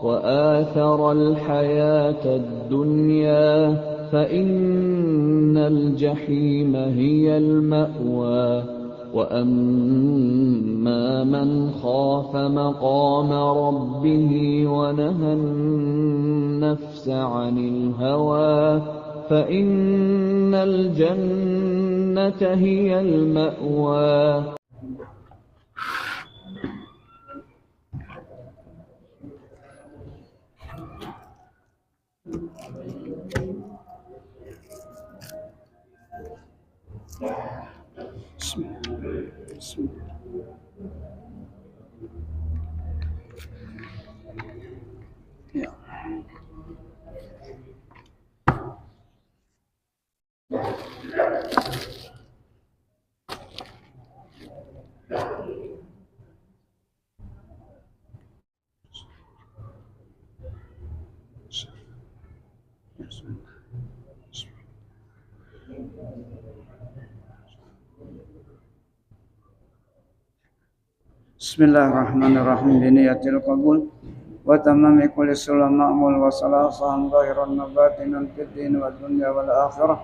وآثر الحياة الدنيا فإن الجحيم هي المأوى وأما من خاف مقام ربه ونهى النفس عن الهوى فإن الجنة هي المأوى. Bismillahirrahmanirrahim. Biniyatil qabul wa tamami kulli sulam ma'mul wa salasan zahiran nabatinan fid din wa dunya wal akhirah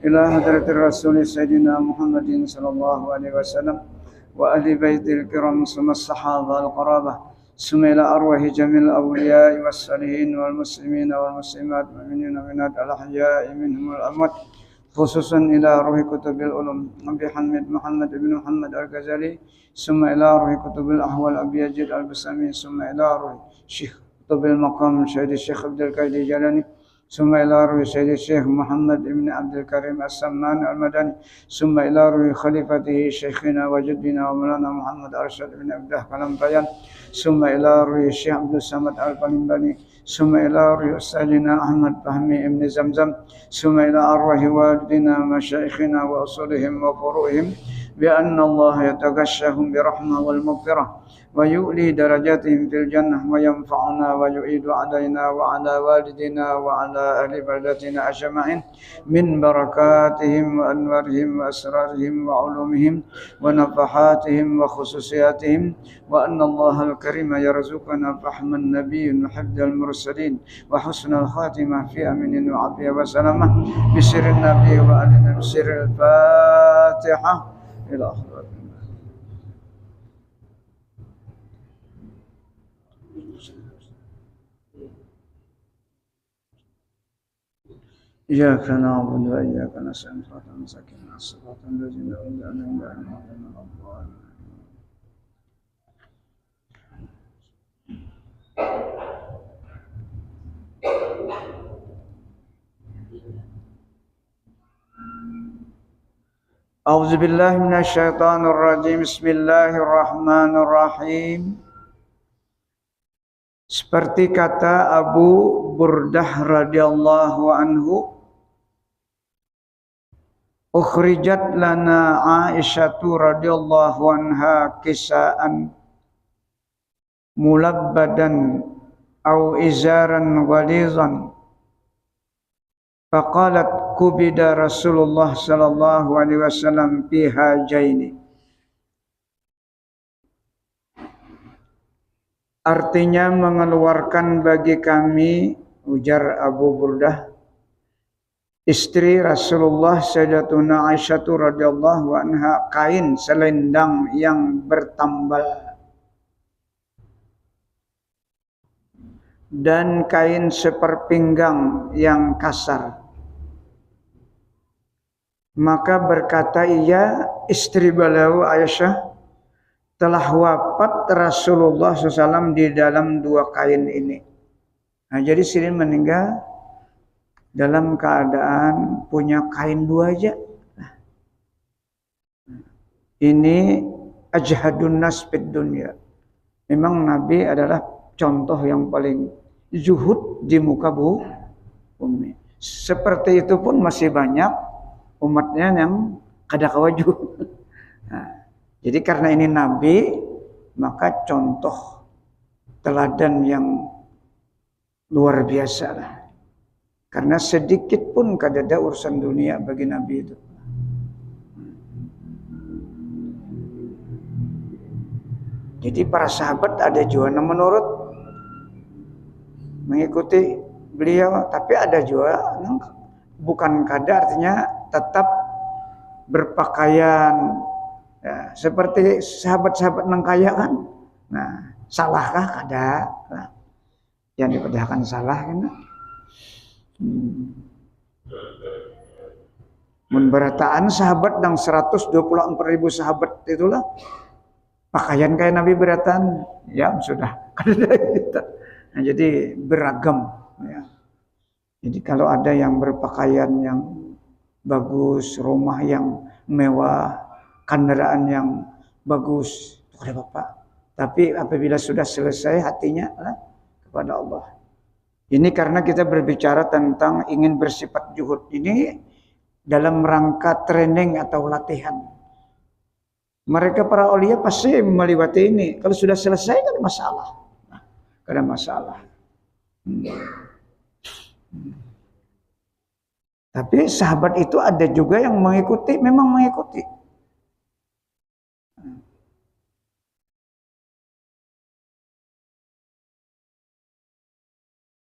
ila hadratir rasul sayyidina Muhammadin sallallahu alaihi wasallam wa ahli baitil kiram summa sahaba al qarabah summa ila arwahi jamil awliya was salihin wal muslimin wal muslimat mu'minin wa minat al ahya'i minhum al amwat khususan ila ruhi kutubil ulum Nabi Hamid Muhammad ibn Muhammad al-Ghazali summa ila ruhi kutubil ahwal Abi Yazid al-Bustami summa ila ruhi Syekh kutubil maqam Syekh Abdul Qadir Jalani summa ila ruhi Syekh Muhammad ibn Abdul Karim As-Samman al-Madani summa ila ruhi khalifatihi Syekhina wa jaddina wa maulana Muhammad Arsyad ibn Abdah Kalampayan summa ila ruhi Syekh Abdul Samad al-Palimbani summa ila ruhi Ustadzina Ahmad Fahmi ibn Zamzam summa ila arwahi walidina masyayikhina wa usulihim wa furu'ihim bi anna Allah yataghashshahum bi rahmah wal maghfirah wa yu'li darajatihim fil jannah wa yanfa'una wa yu'idu alaina wa ala walidina wa ala ahli baldatina ajma'in min barakatihim wa anwarihim wa asrarihim wa ulumihim wa nafahatihim wa khususiyatihim wa anna Allah al-karima yarzuqana fahman nabiyyin wa hifdzal mursalin wa husnal khatimah fi aminin wa afiyah wa salamah bi sirrin nabiy wa alina bi sirril fatihah ila akhir. Iyyaka na'budu wa iyyaka nasta'in ihdinas siratal ladzina an'amta 'alaihim A'udzu billahi minasy syaithanir rajim. Bismillahirrahmanirrahim. Seperti kata Abu Burdah radhiyallahu anhu, ukhrijat lana Aisyatu radhiyallahu anha kisaan mulabbadan au izaran ghalizan faqalat kubida Rasulullah sallallahu alaihi wasallam fi hajaini. Artinya mengeluarkan bagi kami, ujar Abu Burdah, istri Rasulullah Sayyidatuna Aisyah radhiyallahu anha, kain selendang yang bertambal dan kain seperpinggang yang kasar. Maka berkata ia, istri beliau Aisyah, telah wafat Rasulullah SAW di dalam dua kain ini. Nah, jadi Sirin meninggal dalam keadaan punya kain dua aja. Ini ajhadun nas fid dunya. Memang Nabi adalah contoh yang paling zuhud di muka bumi. Seperti itu pun masih banyak umatnya yang kada kawaju. Nah, jadi karena ini Nabi, maka contoh teladan yang luar biasa lah. Karena sedikit pun kada ada urusan dunia bagi Nabi itu. Jadi para sahabat ada juga yang menurut mengikuti beliau, tapi ada juga bukan kada, artinya tetap berpakaian ya, seperti sahabat-sahabat nang kaya kan. Nah, salahkah kada? Nah, yang diperdakan salah kan? Mun berataan sahabat dan 124.000 sahabat itulah pakaian kayak Nabi berataan ya sudah. Nah, jadi beragam ya. Jadi kalau ada yang berpakaian yang bagus, rumah yang mewah, kendaraan yang bagus, itu ada Bapak. Tapi apabila sudah selesai hatinya kepada Allah. Ini karena kita berbicara tentang ingin bersifat juhud. Ini dalam rangka training atau latihan. Mereka para aulia pasti melewati ini. Kalau sudah selesai kan ada masalah. Nah, ada masalah. Tapi sahabat itu ada juga yang mengikuti, memang mengikuti.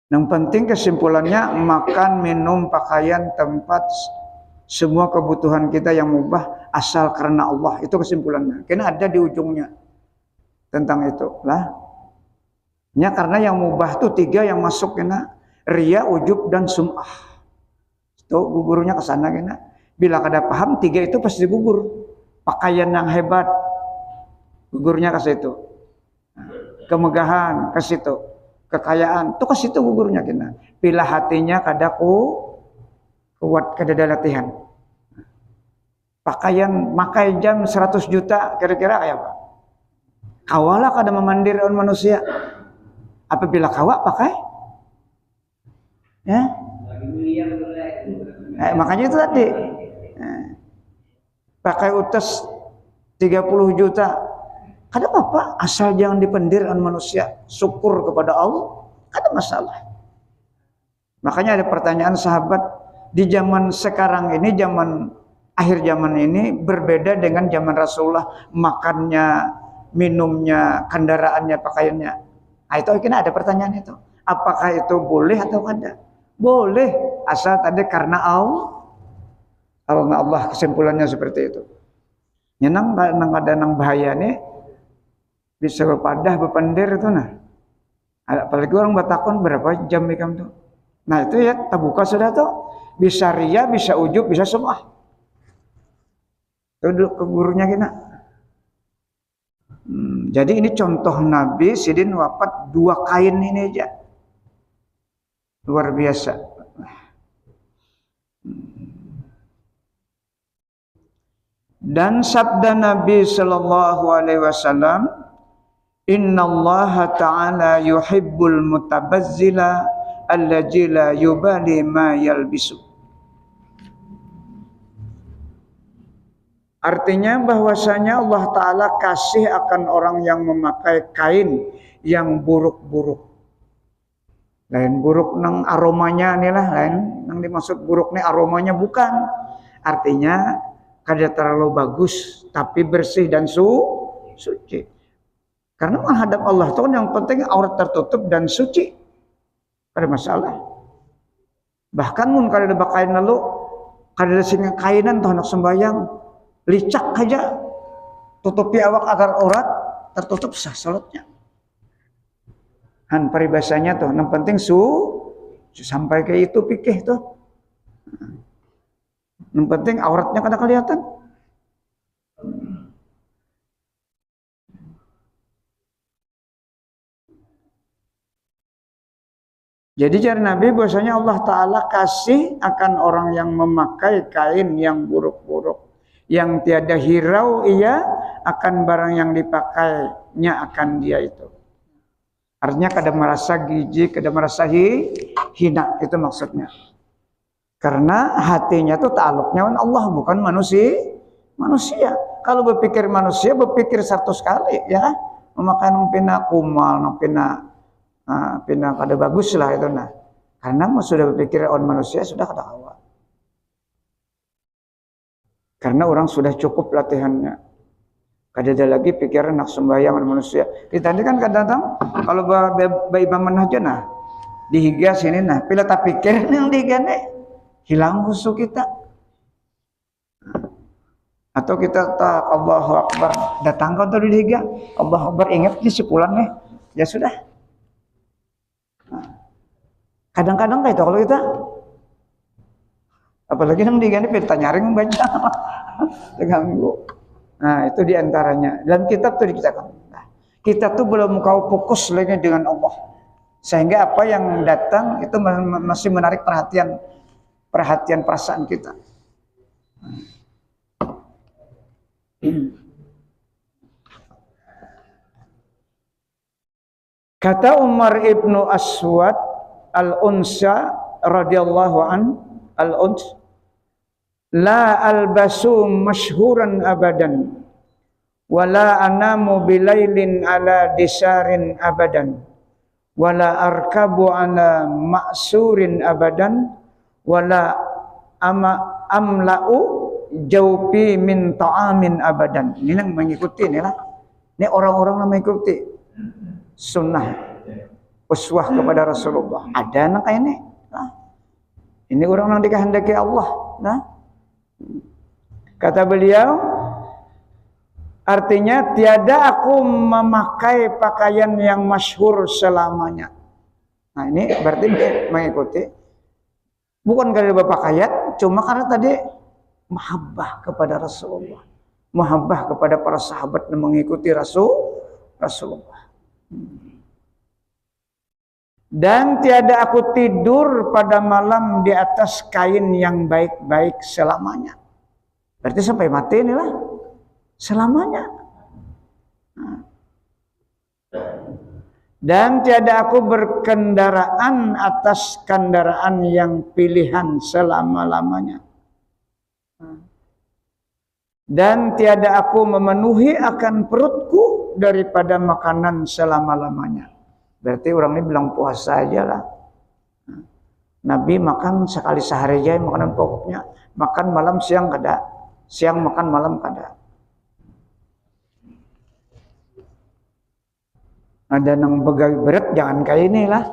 Yang penting kesimpulannya makan, minum, pakaian, tempat, semua kebutuhan kita yang mubah asal karena Allah. Itu kesimpulannya. Karena ada di ujungnya tentang itu lah. Ya, karena yang mubah itu 3 yang masuk kena riya, ujub dan sum'ah. Itu gugurnya ke sana kena. Bila kada paham 3 itu pasti gugur. Pakaian yang hebat gugurnya ke situ. Kemegahan ke situ. Kekayaan itu ke situ gugurnya kena. Bila hatinya kada kuat, kada ada latihan. Pakaian makai jam 100 juta kira-kira kayak apa? Kawalah kada memandir on manusia. Apabila kawa pakai ya. Makanya itu tadi. Pakai utas 30 juta. Kada apa-apa, asal jangan dipendir on manusia. Syukur kepada Allah, kada masalah. Makanya ada pertanyaan sahabat, di zaman sekarang ini, zaman akhir zaman ini berbeda dengan zaman Rasulullah, makannya, minumnya, kendaraannya, pakaiannya. Nah, itu kena ada pertanyaan itu. Apakah itu boleh atau kada? Boleh, asal tadi karena Allah, kesimpulannya seperti itu. Nyenang ada nang bahaya nih. Bisa berpadah, berpendir itu nah. Apalagi orang batakon berapa jam ikam tuh. Nah itu ya, terbuka sudah tuh. Bisa ria, bisa ujub, bisa semua. Itu duduk ke gurunya kena. Jadi ini contoh Nabi Sidin wafat 2 kain ini aja. Luar biasa. Dan sabda Nabi sallallahu alaihi wasallam, Innallaha ta'ala yuhibbul mutabazzila allazi la yubali ma yalbisu. Artinya bahwasanya Allah Ta'ala kasih akan orang yang memakai kain yang buruk-buruk. Lain buruk nang aromanya inilah, lain nang dimaksud buruk nih aromanya bukan. Artinya kada terlalu bagus tapi bersih dan suci. Karena menghadap Allah itu kan yang penting aurat tertutup dan suci. Ada masalah. Bahkan mun kada ada bakain lalu, kada ada singa kainan tuh anak sembayang, licak aja, tutupi awak agar aurat tertutup sah salatnya. Han paribasanya tuh, yang penting sampai ke itu pikih tuh. Yang penting auratnya kada kelihatan. Jadi cari Nabi bahwasanya Allah Ta'ala kasih akan orang yang memakai kain yang buruk-buruk. Yang tiada hirau ia akan barang yang dipakainya akan dia itu. Artinya kada merasa gijik, kada merasa hina, itu maksudnya. Karena hatinya itu ta'aluknya dengan Allah, bukan manusia. Kalau berpikir manusia, berpikir 100 kali ya. Memakai nang pina kumal, nang pina kada bagus lah itu nah. Karena sudah berpikir on manusia sudah kada kawa. Karena orang sudah cukup latihannya. Kada ada lagi pikiran nak sembahyang on manusia. Kita ini kan kadang-kadang kalau baibaman aja nah. dihiga sini nah pila tak pikir yang digane hilang khusyuk kita. Atau kita tak Allahu Akbar datang kau tuh dihiga Allahu Akbar ingat di sepulang ya sudah. Kadang-kadang kayak itu kalau kita apalagi yang digane pita nyaring membaca terganggu. Nah itu diantaranya dalam kitab tuh dikatakan kita tuh belum kau fokus lagi dengan Allah sehingga apa yang datang itu masih menarik perhatian perasaan kita. Kata Umar ibnu Aswad al-Unsa radhiyallahu an al-Uns la albasu masyhuran abadan wala anamu bilailin ala disarin abadan wala arkabu ala ma'surin abadan wala amla'u jaupi min ta'amin abadan. Ini yang mengikuti inilah. Ini orang-orang yang mengikuti sunnah uswah kepada Rasulullah. Ada anak kayak ini. Nah, ini orang yang dikehendaki Allah. Nah, kata beliau, artinya tiada aku memakai pakaian yang masyhur selamanya. Nah ini berarti mengikuti. Bukan karena berpakaian, cuma karena tadi mahabbah kepada Rasulullah, mahabbah kepada para sahabat yang mengikuti Rasulullah. Dan tiada aku tidur pada malam di atas kain yang baik-baik selamanya. Berarti sampai mati inilah selamanya. Dan tiada aku berkendaraan atas kendaraan yang pilihan selama-lamanya. Dan tiada aku memenuhi akan perutku daripada makanan selama-lamanya. Berarti orang ini bilang puasa aja lah. Nabi makan sekali sehari aja makanan pokoknya. Makan malam siang kada. Siang makan malam kada. Ada yang begawi berat jangan kayak inilah.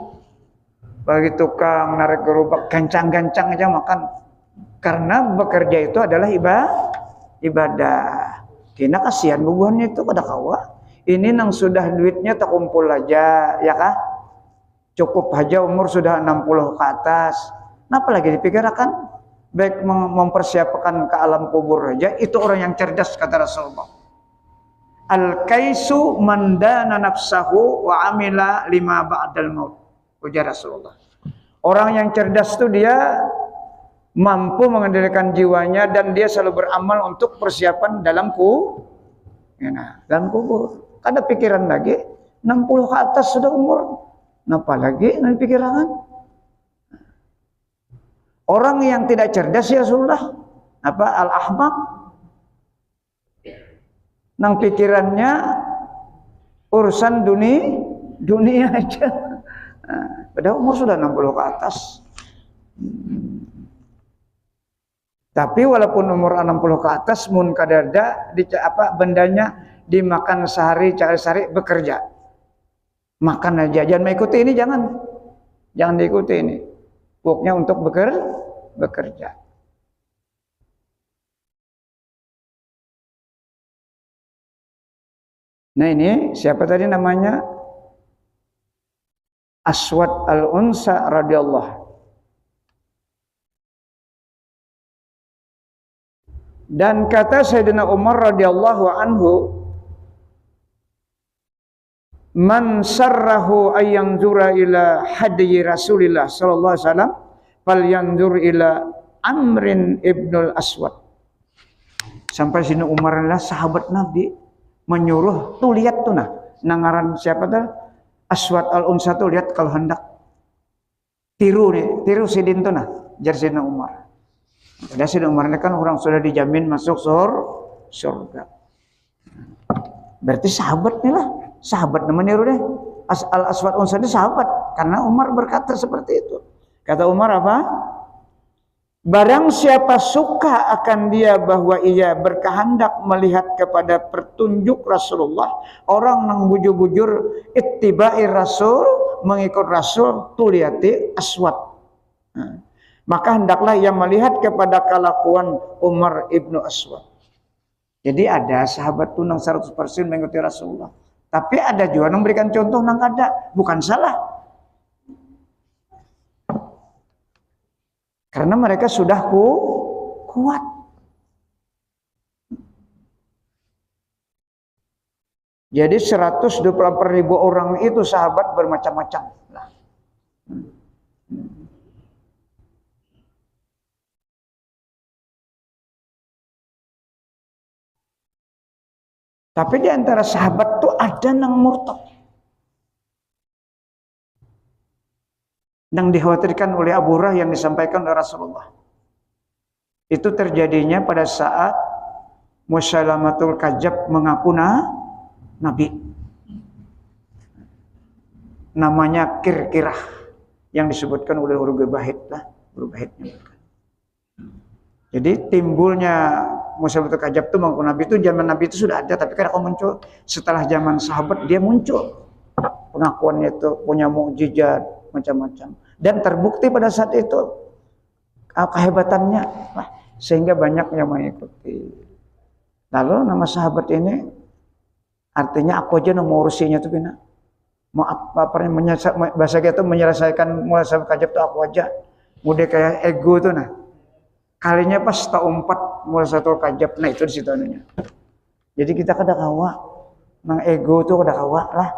Bagi tukang narik gerobak gancang-gancang aja makan. Karena bekerja itu adalah ibadah. Kena kasihan bubuhannya itu pada kawa. Ini nang sudah duitnya tak kumpul aja, ya kah? Cukup aja umur sudah 60 ke atas. Kenapa lagi dipikirkan? Baik mempersiapkan ke alam kubur aja. Itu orang yang cerdas kata Rasulullah. Al-kaisu mandana nafsahu wa amila lima ba'dal maut. Ujar Rasulullah. Orang yang cerdas itu dia mampu mengendalikan jiwanya dan dia selalu beramal untuk persiapan dalam dalam kubur. Ada pikiran lagi 60 ke atas sudah umur. Kenapa lagi nanti pikiran? Orang yang tidak cerdas ya sudah apa al-ahmaq nang pikirannya urusan dunia aja. Padahal umur sudah 60 ke atas. Tapi walaupun umur 60 ke atas mun kadada bendanya dimakan sehari bekerja. Makan aja jangan mengikuti ini jangan diikuti ini. Pokoknya untuk bekerja. Nah ini siapa tadi namanya? Aswad al-Unsa radhiyallahu. Dan kata Sayyidina Umar radhiyallahu anhu, man sarrahu ayyanzura ila hadyi Rasulillah sallallahu alaihi wasallam falyanzur ila Amrin ibnul Aswad. Sampai sini Umar adalah sahabat Nabi menyuruh tuh lihat tuh nangaran siapa tuh Aswad al-Unsa tuh lihat kalau hendak tiru sidin tuh jar Sayyidina Umar. Padahal Sayyidina Umar ini kan orang sudah dijamin masuk surga. Berarti sahabat nih lah. Sahabat namanya deh. Al-Aswad Unsa ini sahabat. Karena Umar berkata seperti itu. Kata Umar apa? Barang siapa suka akan dia bahwa ia berkehendak melihat kepada petunjuk Rasulullah, orang nang bujur-bujur ittibai Rasul, mengikut Rasul, tuliati aswat. Maka hendaklah ia melihat kepada kelakuan Umar ibnu Aswad. Jadi ada sahabat tuh nang 100% mengikuti Rasulullah. Tapi ada juga yang memberikan contoh nang kada, bukan salah. Karena mereka sudah kuat. Jadi 124.000 orang itu sahabat bermacam-macam. Tapi di antara sahabat tuh ada yang murtad. Yang dikhawatirkan oleh Abu Hurairah yang disampaikan oleh Rasulullah. Itu terjadinya pada saat Musailamatul Kadzdzab mengaku Nabi. Namanya Kirkirah yang disebutkan oleh Urubahid lah. Jadi timbulnya Musailamatul Kadzdzab itu mengaku Nabi itu zaman Nabi itu sudah ada, tapi kadang muncul setelah zaman sahabat dia muncul. Pengakuannya itu punya mukjizat macam-macam. Dan terbukti pada saat itu kehebatannya, sehingga banyak yang mengikuti. Lalu nama sahabat ini artinya aku aja mau urusinya tuh bina. Mau apa bahasa kita menyelesaikan Musailamatul Kadzdzab itu aku aja. Mudah kayak ego tuh nah. Kalinya pas tak umpat Musailamatul Kadzdzab, nah itu di situ anunya. Jadi kita kada kawa, nang ego tuh kada kawa lah.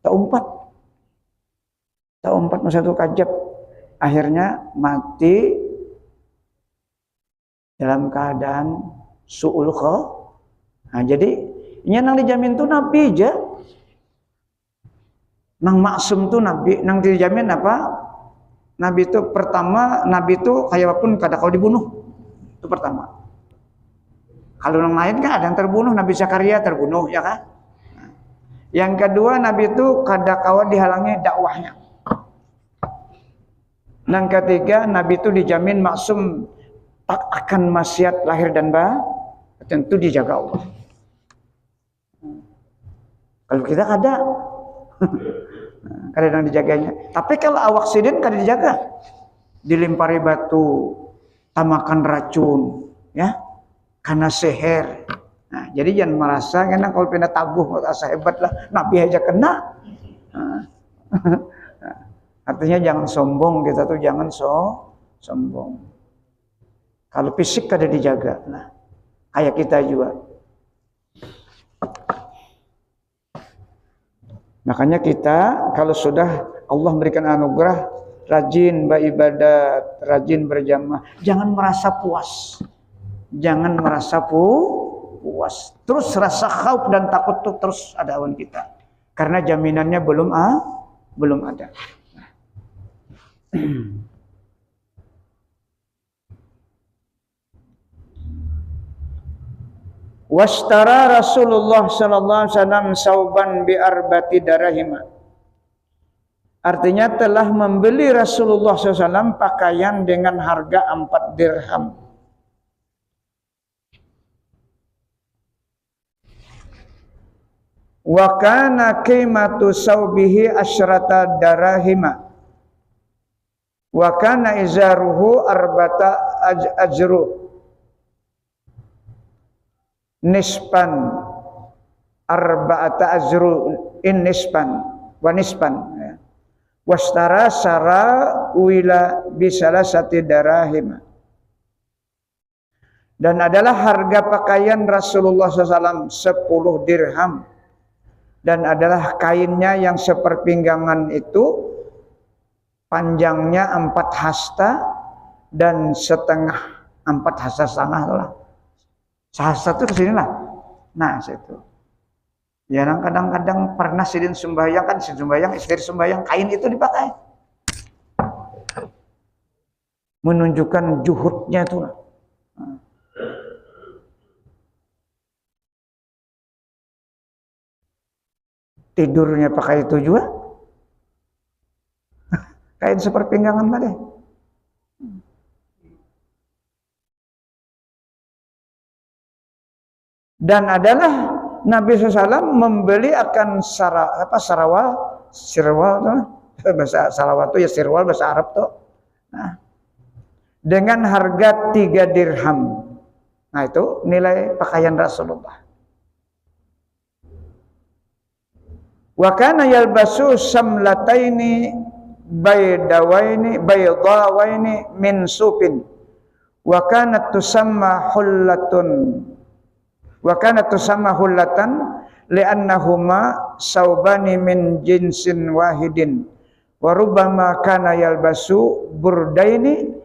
Tak umpat Musailamatul Kadzdzab, akhirnya mati dalam keadaan su'ul kha. Nah, jadi ini nang dijamin tuh Nabi aja, nang maksum tuh Nabi, nang dijamin apa? Nabi itu pertama, Nabi itu kayak pun kada kalau dibunuh, itu pertama. Kalau yang lain kan ada yang terbunuh, Nabi Zakaria terbunuh, ya kan? Yang kedua, Nabi itu kada kawan dihalangi dakwahnya. Yang ketiga, Nabi itu dijamin maksum tak akan maksiat lahir dan tentu dijaga Allah. Kalau kita kada yang dijaganya. Tapi kalau awak sidin kada dijaga, dilimpari batu, tamakan racun, ya, karena seher. Nah, jadi jangan merasa karena kalau pindah tabuh asa hebat lah, Nabi aja kena. Artinya jangan sombong, kita tuh jangan sombong. Kalau fisik kada dijaga, nah kayak kita juga. Makanya kita kalau sudah Allah memberikan anugerah, rajin beribadat, rajin berjamaah, jangan merasa puas. Jangan merasa puas. Terus rasa khauf dan takut tuh terus ada awan kita. Karena jaminannya belum ada. Washtara Rasulullah sallallahu alaihi wasallam sauban bi arbati darahima. Artinya telah membeli Rasulullah SAW pakaian dengan harga 4 dirham. Wa kana qimatu saubihi asyrata darahima. Wa kana izaruhu arbata ajru nispan arba'ata ajru in nispan wa nispan ya. Wastara sara wila bisalasati darahim. Dan adalah harga pakaian Rasulullah SAW 10 dirham. Dan adalah kainnya yang seperpinggangan itu panjangnya 4 hasta dan setengah, 4 hasta setengah lah. Sehasta itu kesini lah. Nah situ. Ya kadang-kadang pernah sidin sembahyang kan, sidin sembahyang, istri sembahyang, kain itu dipakai. Menunjukkan juhudnya itu lah. Tidurnya pakai itu juga. Kain seperpinggangan tadi. Dan adalah Nabi SAW membeli akan sirwal bahasa salawat itu ya sirwal bahasa Arab tuh. Nah, dengan harga 3 dirham. Nah, itu nilai pakaian Rasulullah. Wa kana yalbasu samlataini baydawaini min sufin. Wa kanat tusamma hullatan li'annahuma saubani min jinsin wahidin. Wa rubbama kana yalbasu burdaini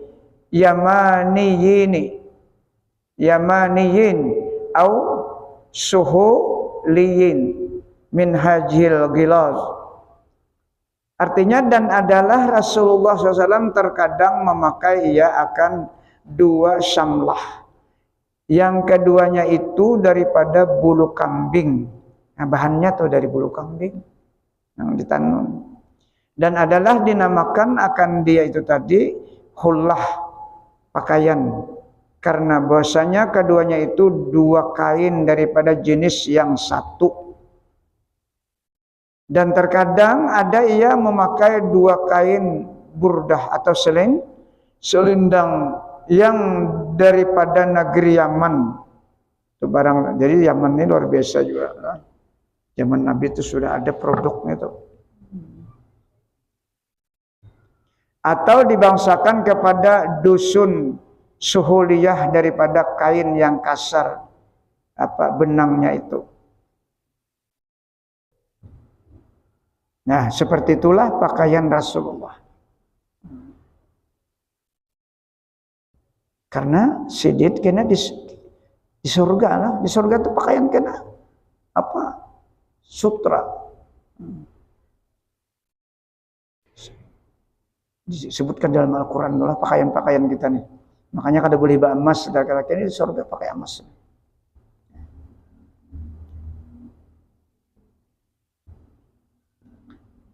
yamaniyin au suhuliyin min hajil gilaz. Artinya dan adalah Rasulullah SAW terkadang memakai akan 2 syamlah. Yang keduanya itu daripada bulu kambing. Nah, bahannya tuh dari bulu kambing yang ditanam. Dan adalah dinamakan akan dia itu tadi hullah, pakaian. Karena bahwasanya keduanya itu 2 kain daripada jenis yang satu. Dan terkadang ada ia memakai 2 kain burdah atau selendang yang daripada negeri Yaman. Itu barang, jadi Yaman ini luar biasa juga. Zaman Nabi itu sudah ada produknya itu. Atau dibangsakan kepada dusun suhuliyah daripada kain yang kasar benangnya itu. Nah, seperti itulah pakaian Rasulullah. Karena sidit kena di surga lah. Di surga itu pakaian kena sutra. Disebutkan dalam Al-Quran adalah pakaian-pakaian kita nih. Makanya kada boleh emas, laki-laki ini di surga pakai emas.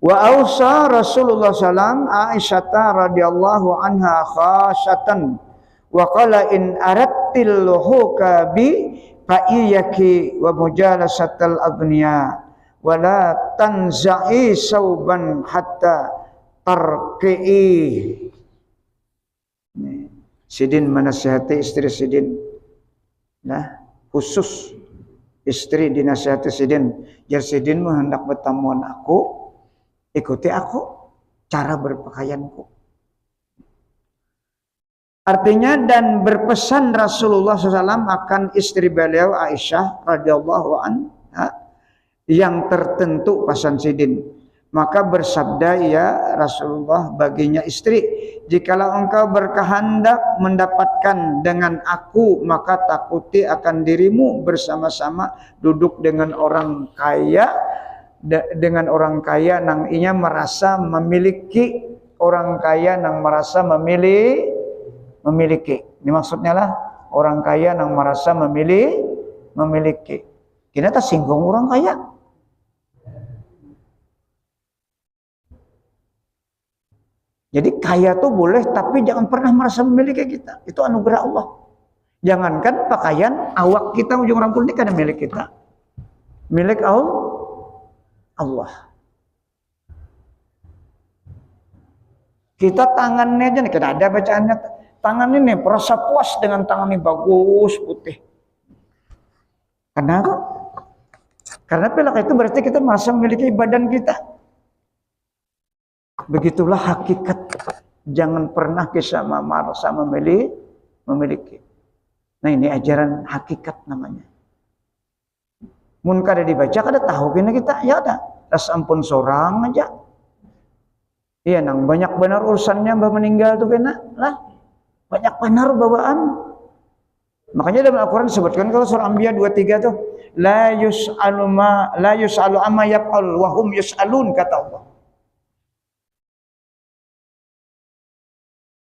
Wa ausa Rasulullah SAW Aisyata radhiyallahu anha khasatan wa qala in aradtil luhuka bi fa iyaki wa mujalasatal agniya wa la tanza'i sauban hatta tarqi'i. Sidin menasihati istri Sidin. Nah, khusus istri dinasihati Sidin. Jar Sidin hendak bertamuan aku, ikuti aku cara berpakaianku. Artinya dan berpesan Rasulullah SAW akan istri beliau Aisyah radhiyallahu anha yang tertentu pasan Sidin. Maka bersabda Rasulullah baginya istri, jikalau engkau berkehendak mendapatkan dengan aku, maka takuti akan dirimu bersama-sama duduk dengan orang kaya, nang inya merasa memiliki, orang kaya nang merasa memiliki. Ini maksudnya lah orang kaya nang merasa memiliki. Kita tak singgung orang kaya. Jadi kaya tuh boleh, tapi jangan pernah merasa memiliki kita. Itu anugerah Allah. Jangankan pakaian, awak kita ujung rambut ini kan milik kita. Milik Allah. Kita tangannya aja nih, kita ada bacaannya. Tangan ini merasa puas dengan tangan ini bagus, putih. Kenapa? Karena pelak itu berarti kita merasa memiliki badan kita. Begitulah hakikat. Jangan pernah kita merasa memiliki. Nah, ini ajaran hakikat namanya. Mun kada dibaca kada tahu kena kita, ya ada. Tas ampun seorang aja. Iya nang banyak benar urusannya mbah meninggal tuh kena lah. Banyak benar bawaan. Makanya dalam Al-Qur'an disebutkan kalau surah Anbiya 23 tuh la yus'alu amma yaf'al wa hum yus'alun kata Allah.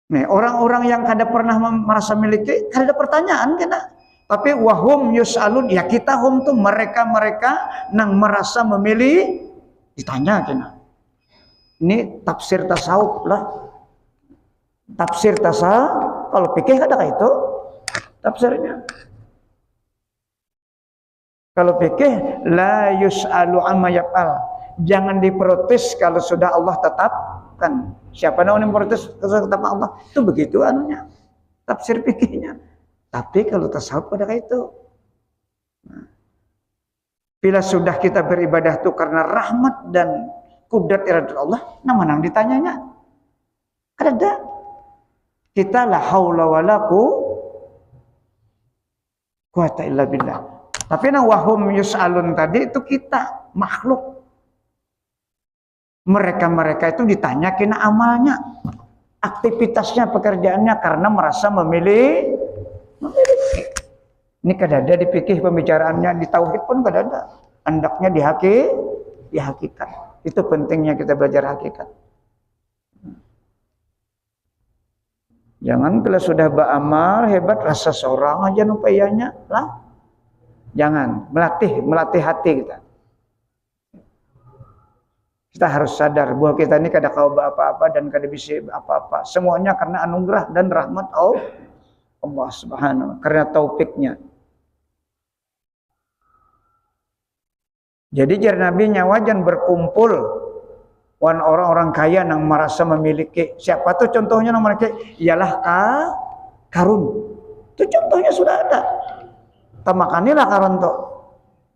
Nih, orang-orang yang kada pernah merasa memiliki, kada ada pertanyaan kena. Tapi wahum yus'alun, ya kita hum tuh mereka-mereka nang merasa memilih ditanya kena. Ini tafsir tasawuf lah. Tafsir tasawuf, kalau pikir kada kayak itu tafsirnya. Kalau fikih la yus'alu amma yaf'al. Jangan diprotes kalau sudah Allah tetapkan. Siapa yang protes kalau tetapkan Allah? Itu begitu anunya. Tafsir fikihnya. Tapi kalau tasawuf pada kayak itu. Nah, bila sudah kita beribadah itu karena rahmat dan kudrat iradat Allah, nah mana yang ditanyanya? Ada. Kita la haula wala quwata illa billah. Tapi nah wahum yus'alun tadi itu kita makhluk. Mereka itu ditanya kena amalnya, aktivitasnya, pekerjaannya karena merasa memiliki. Ini kadada di fikih pembicaraannya, di tauhid pun kadada. Hendaknya di hakikat. Itu pentingnya kita belajar hakikat. Jangan kalau sudah beramal hebat rasa seorang aja upayanya lah. Jangan, melatih hati kita. Kita harus sadar bahwa kita ini kada kau apa-apa dan kada bisa apa-apa. Semuanya karena anugerah dan rahmat Allah Subhanahu, karena taufiknya. Jadi jar Nabi nyawa jangan berkumpul wan orang-orang kaya yang merasa memiliki. Siapa tuh contohnya yang memiliki? Ialah Karun. Itu contohnya sudah ada. Tamakanilah Karun tuh.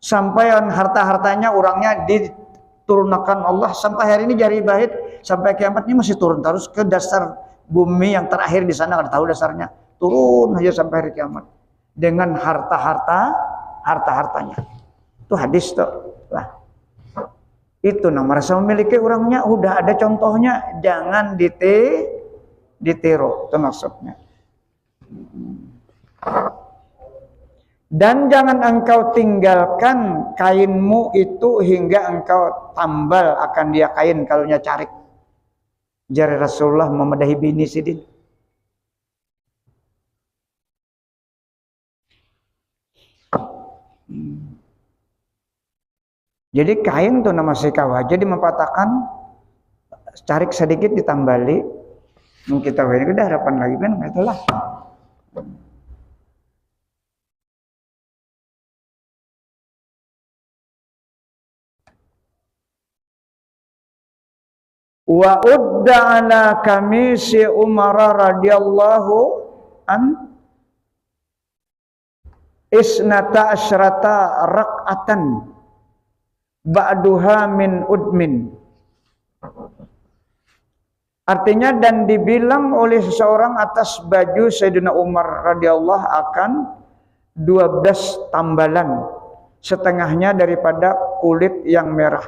Sampai harta-hartanya orangnya diturunkan Allah sampai hari ini jari bahit sampai kiamat ini masih turun terus ke dasar bumi yang terakhir di sana, kada tahu dasarnya. Turun aja sampai hari kiamat dengan harta-hartanya. Itu hadis tuh. Lah. Itu nah merasa memiliki orangnya udah ada contohnya, jangan ditiru, itu maksudnya. Dan jangan engkau tinggalkan kainmu itu hingga engkau tambal akan dia kain kalau nya carik. Jari Rasulullah memadahi bini sidin. Jadi kain tuh nama sikawa. Jadi mempatakan carik sedikit ditambali. Mungkin kita ini udah harapan lagi kan itulah. Wa udda ala kamisi Umar radhiyallahu an isnata asyrata rak'atan ba'duha min udmin. Artinya dan dibilang oleh seseorang atas baju Sayyidina Umar radhiyallahu akan 12 tambalan, setengahnya daripada kulit yang merah.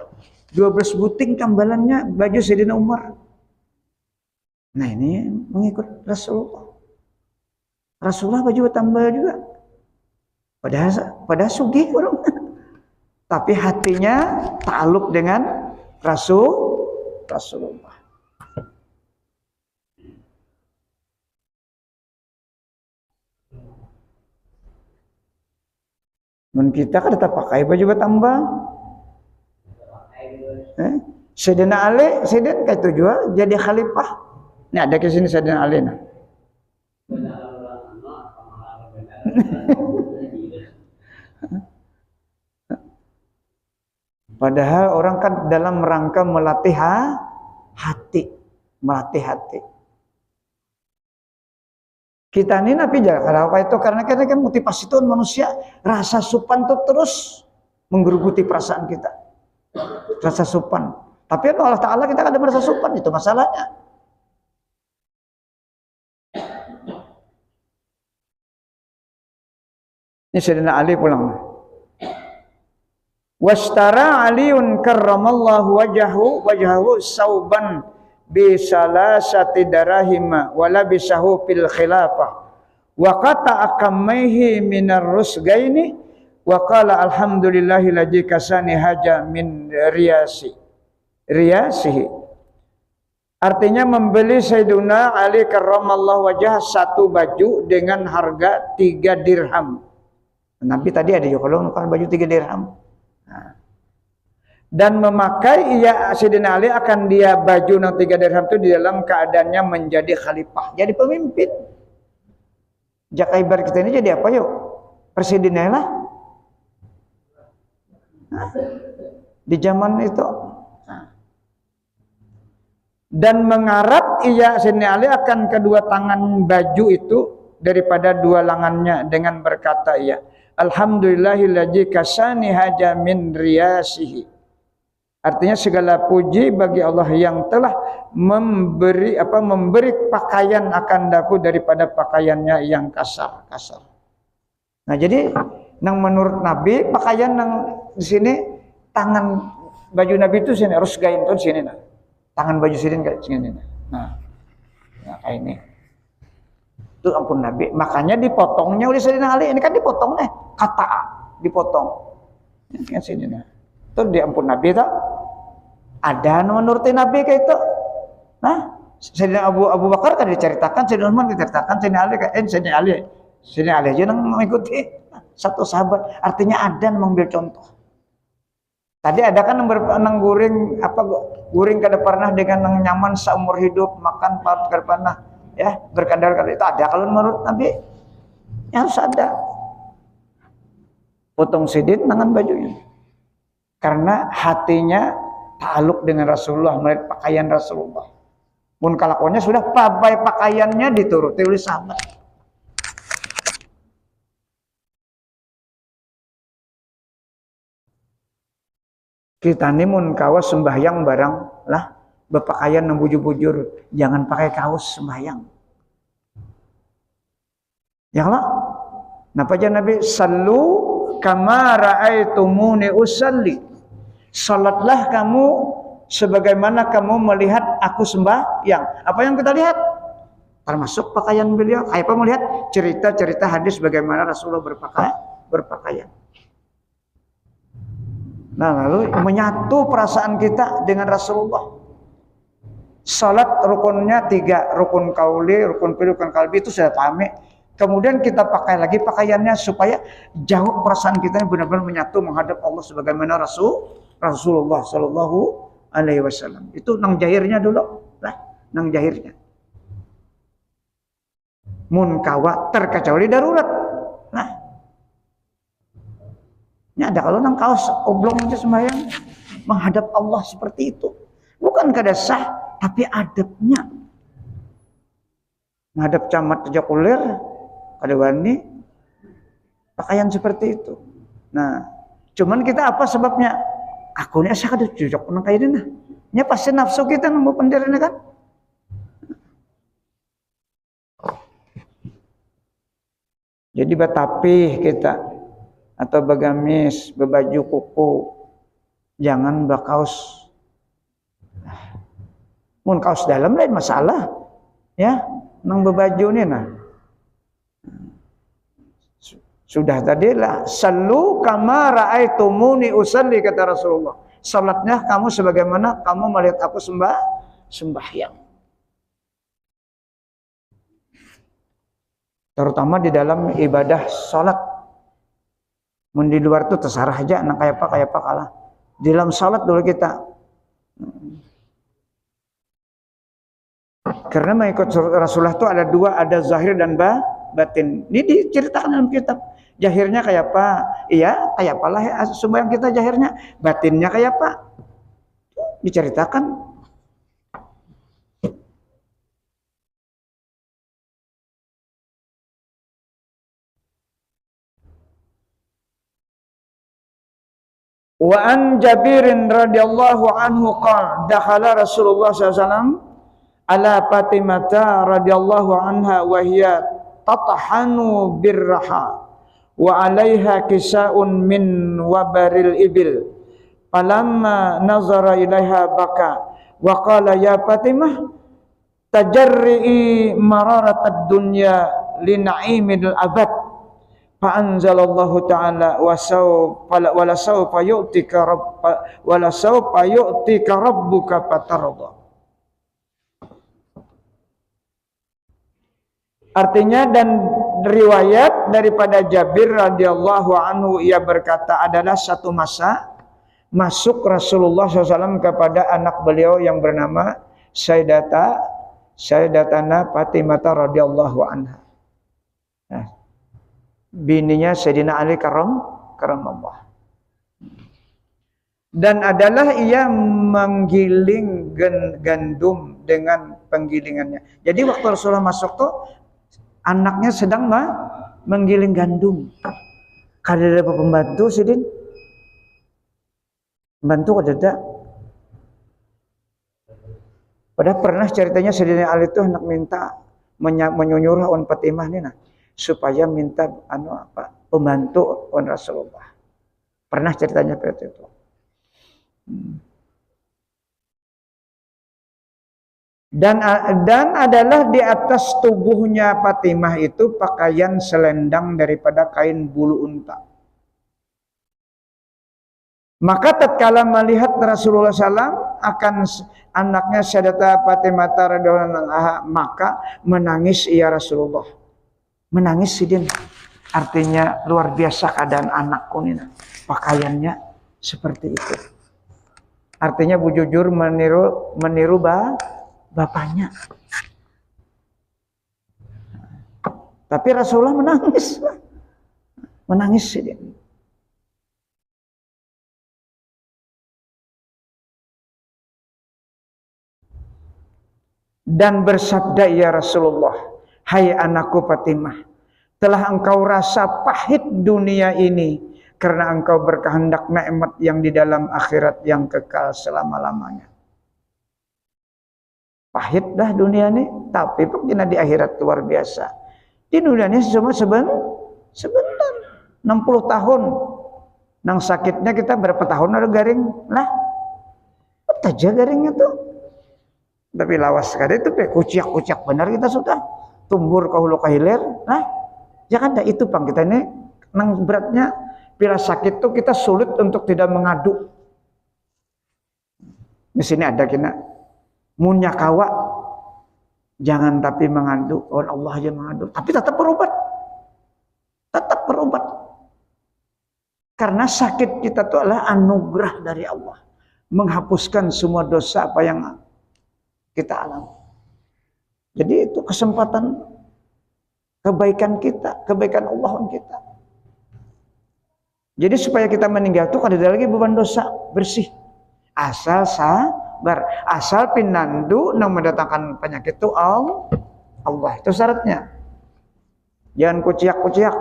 12 buting tambalannya baju Sayyidina Umar. Nah ini mengikut Rasulullah. Rasulullah baju tambal juga. Padahal sugih orang. Tapi hatinya ta'aluk dengan Rasulullah. Men kita kan tetap pakai baju tambal. Sayyidina Ali, Sayyidina kayak tujuan jadi khalifah. Ini ada ke sini Sayyidina Ali nah. Padahal orang kan dalam rangka melatih hati. Kita ini nabi jaga apa itu karena kita kan motivasi itu manusia rasa supan itu terus menggeruguti perasaan kita. Rasa supan. Tapi Allah Ta'ala kita kan ada merasa supan, itu masalahnya. Ini Sayyidina Ali pulang. Washtara Aliun karramallahu wajahu sauban bi salasati darahima wala bisahu fil khilafah wa qata akamaihi minar rusgaini wa qala alhamdulillahi ladzi kasani haja min riyasihi. Artinya membeli Sayyidina Ali karramallahu wajah satu baju dengan harga 3 dirham. Nabi tadi ada juga kalau baju 3 dirham. Nah. Dan memakai Sayyidina Ali akan dia baju 3 dirham itu di dalam keadaannya menjadi khalifah, jadi pemimpin. Jakaibar kita ini jadi apa yuk? Presidennya lah. Di zaman itu. Dan mengarap ia Sayyidina Ali akan kedua tangan baju itu daripada dua lengannya dengan berkata ia, Alhamdulillahillazi kasani haja min riyasihi. Artinya segala puji bagi Allah yang telah memberi pakaian akan daku daripada pakaiannya yang kasar. Nah, jadi nang menurut Nabi pakaian nang di sini tangan baju Nabi itu sini harus gain tuh sini nah. Tangan baju sini kayak sini nah. Nah, kayak ini. Itu ampun Nabi. Makanya dipotongnya oleh Sayyidina Ali. Ini kan dipotong nih, kata dipotong. Ini kan sini nah. Itu di ampun Nabi tak? Ada menuruti Nabi kayak itu. Nah, Sayyidina Abu Bakar kan diceritakan, Sayyidina Utsman diceritakan, Sayyidina Ali aja yang mengikuti satu sahabat. Artinya ada mengambil contoh. Tadi ada kan nang guring guring kada pernah dengan nang nyaman seumur hidup, makan kada pernah ya berkadar kali itu ada. Kalau menurut Nabi yang harus ada. Potong sidin tangan bajunya. Karena hatinya ta'aluk dengan Rasulullah, melihat pakaian Rasulullah. Mun kalakuannya sudah pakaiannya dituruti oleh sahabat. Kita ini mun kaos sembahyang barang lah berpakaian yang bujur-bujur, jangan pakai kaos sembahyang. Ya Allah. Napa aja Nabi sallu kama ra'aitumuni usalli. Salatlah kamu sebagaimana kamu melihat aku sembahyang. Apa yang kita lihat? Termasuk pakaian beliau. Kayak apa melihat cerita-cerita hadis bagaimana Rasulullah berpakaian. Nah, lalu menyatu perasaan kita dengan Rasulullah. Salat rukunnya 3, rukun qauli, rukun fi'li, rukun qalbi itu sudah pahami. Kemudian kita pakai lagi pakaiannya supaya jauh perasaan kita benar-benar menyatu menghadap Allah sebagaimana Rasulullah Shallallahu Alaihi Wasallam. Itu nang jahirnya dulu, lah, nang jahirnya. Mun kawa terkecuali darurat, nah. Ini ada kalau nang kaos oblong aja sembahyang menghadap Allah seperti itu. Bukan kada sah, tapi adabnya. Menghadap camat aja kulir, kada wani pakaian seperti itu. Nah, cuman kita apa sebabnya? Aku ini asa kada cocok nang kayak ini. Nya pasti nafsu kita nang pendirnya kan. Jadi batapih kita atau bagamis, berbaju kuku, jangan berkaos. Mun kaos dalam lain masalah, ya, nang berbaju nih nah. Sudah tadi lah, sallu kama ra'aitumuni usalli kata Rasulullah. Salatnya kamu sebagaimana kamu melihat aku sembahyang. Terutama di dalam ibadah salat. Mun di luar tuh terserah aja, nah kayak apa kalah. Di dalam salat dulu kita. Karena mengikut Rasulullah itu ada 2, ada zahir dan batin. Ini diceritakan dalam kitab. Zahirnya kayak apa? Iya, kayak apalah ya, sembahyang kita zahirnya. Batinnya kayak apa? Diceritakan. Wa an Jabirin radhiyallahu anhu qala dakhala Rasulullah SAW ala Fatimata radhiyallahu anha wa hiya tatahanu birraha wa 'alaiha kisaun min wabaril ibil falamma nazara ilaiha baka wa qala ya Fatimah tajarri mararatad dunya li na'imil abad fa anzalallahu ta'ala wa sawfa yu'tika rabbuka fatarda. Artinya dan riwayat daripada Jabir radhiyallahu anhu ia berkata adalah satu masa masuk Rasulullah SAW kepada anak beliau yang bernama Sayyidatana Fatimah radhiyallahu anha. Nah, bininya Sayyidina Ali karamullah. Dan adalah ia menggiling gandum dengan penggilingannya. Jadi waktu Rasulullah masuk tuh anaknya sedang menggiling gandum. Kada ada pembantu sidin. Bantu ada. Padahal pernah ceritanya Sayyidina Ali itu hendak minta menyuruh on Fatimah nih nah, supaya minta pembantu on Rasulullah. Pernah ceritanya seperti itu. Dan adalah di atas tubuhnya Fatimah itu pakaian selendang daripada kain bulu unta. Maka tatkala melihat Rasulullah SAW akan anaknya Sayyidatah Fatimah radhiyallahu anha, maka menangis ia Rasulullah. Menangis sidin. Artinya luar biasa keadaan anakku ini. Pakaiannya seperti itu. Artinya bujujur meniru bapaknya. Tapi Rasulullah menangis. Menangis sidin. Dan bersabda ya Rasulullah, hai anakku Fatimah, telah engkau rasa pahit dunia ini karena engkau berkehendak nikmat yang di dalam akhirat yang kekal selama-lamanya. Pahit dah dunia ini, tapi pokoknya di akhirat luar biasa. Di dunia ini cuma sebentar, 60 tahun. Nang sakitnya kita berapa tahun ada garing lah, aja garingnya tuh. Tapi lawas sekali itu kuciak-kuciak benar kita sudah tumbur ke hulu ke hilir. Nah, jangan dah itu pang kita ini nang beratnya bila sakit tuh kita sulit untuk tidak mengadu. Di sini ada kena munya kawa jangan tapi mengadu. Oh Allah aja mengadu, tapi tetap berobat. Tetap berobat. Karena sakit kita itu adalah anugerah dari Allah, menghapuskan semua dosa apa yang kita alami. Jadi itu kesempatan kebaikan kita, kebaikan Allah kita. Jadi supaya kita meninggal itu kada ada lagi beban dosa, bersih. Asal sabar, asal pinandu nang mendatangkan penyakit itu Allah. Itu syaratnya. Jangan kuciak-kuciak.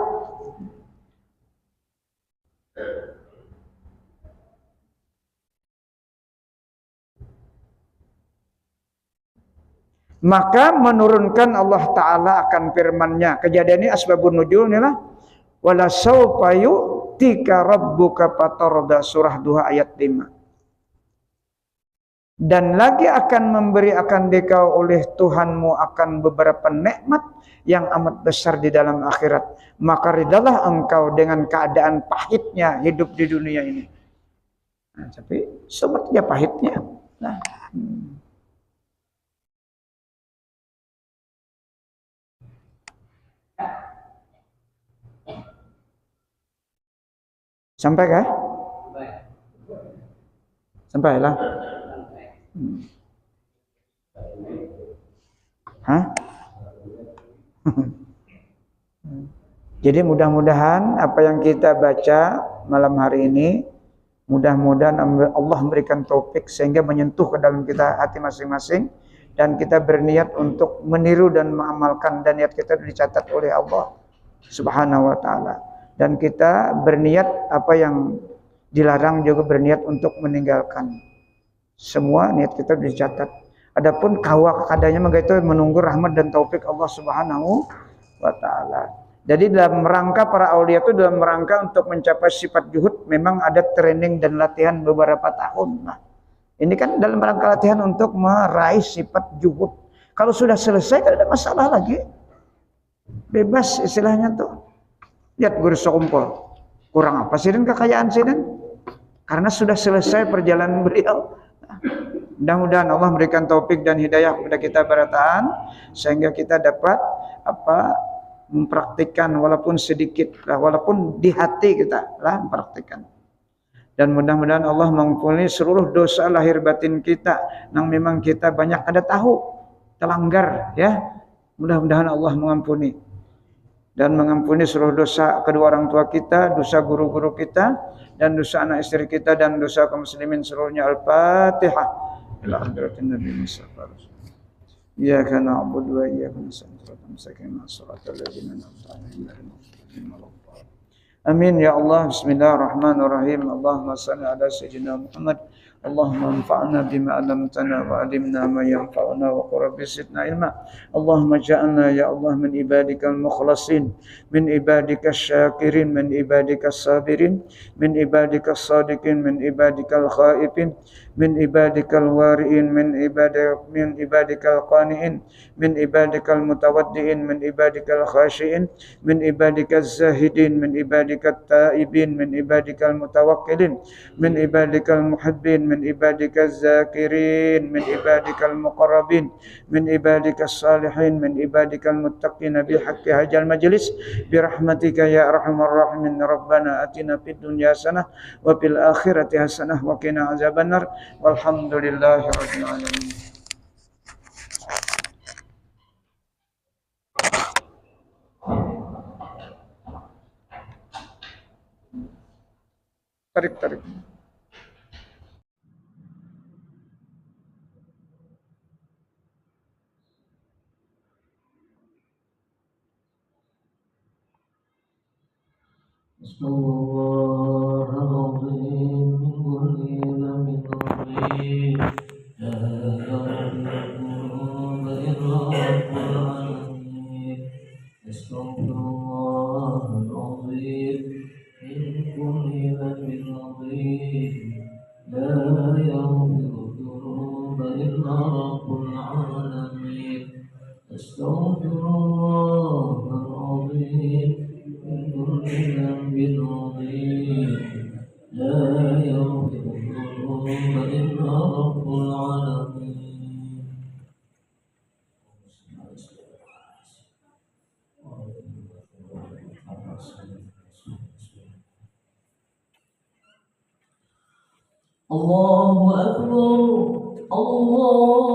Maka menurunkan Allah Ta'ala akan firman-Nya. Kejadian ini asbabun nuzul inilah. Wala sawfa yu'tika rabbuka fatarda, surah Duha ayat 5. Dan lagi akan memberi akan dikau oleh Tuhanmu akan beberapa nikmat yang amat besar di dalam akhirat. Maka ridalah engkau dengan keadaan pahitnya hidup di dunia ini. Nah, tapi sepertinya pahitnya. Nah, sampai kah? Sampai lah. Hah? Jadi mudah-mudahan apa yang kita baca malam hari ini, mudah-mudahan Allah memberikan taufik sehingga menyentuh ke dalam kita hati masing-masing, dan kita berniat untuk meniru dan mengamalkan, dan niat kita dicatat oleh Allah Subhanahu wa Ta'ala. Dan kita berniat apa yang dilarang juga berniat untuk meninggalkan. Semua niat kita dicatat. Adapun kawa kadanya itu menunggu rahmat dan taufik Allah Subhanahu wa Ta'ala. Jadi dalam rangka para aulia itu dalam rangka untuk mencapai sifat juhud memang ada training dan latihan beberapa tahun. Nah, ini kan dalam rangka latihan untuk meraih sifat juhud. Kalau sudah selesai kan ada masalah lagi. Bebas istilahnya tuh. Lihat guru sekumpul, kurang apa sih dan kekayaan sih dan? Karena sudah selesai perjalanan beliau. Mudah-mudahan Allah memberikan taufik dan hidayah kepada kita berataan sehingga kita dapat mempraktikkan walaupun sedikit lah, walaupun di hati kita lah mempraktikkan. Dan mudah-mudahan Allah mengampuni seluruh dosa lahir batin kita yang memang kita banyak ada tahu terlanggar ya. Mudah-mudahan Allah mengampuni. dan mengampuni seluruh dosa kedua orang tua kita, dosa guru-guru kita, dan dosa anak istri kita, dan dosa kaum muslimin seluruhnya. Al-Fatihah. Ila hadratin Nabi Mustafa. Iyyaka na'budu wa iyyaka nasta'in. Shiratal ladzina an'amta 'alaihim. Amin ya Allah. Bismillahirrahmanirrahim. Allahumma shalli ala sayyidina Muhammad. Allahumma anfa'na bima 'allamtana wa 'allimna ma yanfa'una wa qur rabbi zidna ilma. Allahumma ja'alna ya Allah min ibadikal mukhlasin, min ibadikal syakirin, min ibadikal sabirin, min ibadikal sadiqin, min ibadikal khaifin, min ibadikal wari'in, min ibadikal qani'in, min ibadikal mutawaddi'in, min ibadikal khashi'in, min ibadikal zahidin, min ibadikal taibin, min ibadikal mutawakkilin, min ibadikal muhibbin, min ibadikal zakirin, min ibadikal muqarrabin, min ibadikal salihin, min ibadikal muttaqin bihaqqi hajal majlis birahmatika ya arhamar rahimin. Rabbana atina fid dunya hasanah wa fil akhirati hasanah wa qina azabannar. Walhamdulillahi rabbil alamin. Tarik. Allahu Akbar, Allahu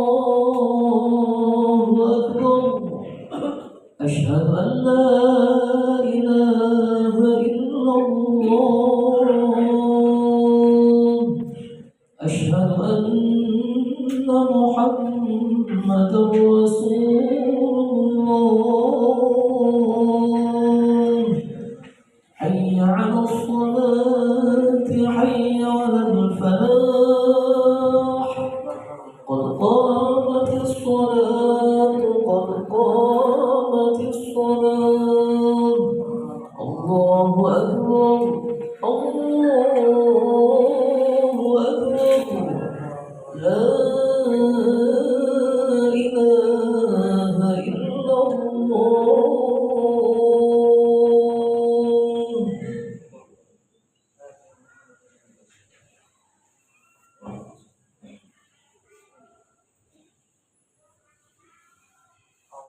Akbar. Asyhadu an la ilaha illallah. Asyhadu anna Muhammadar Rasulullah. Hayya 'alas salati, hayya 'alal falah. Qad qamatis salatu, qad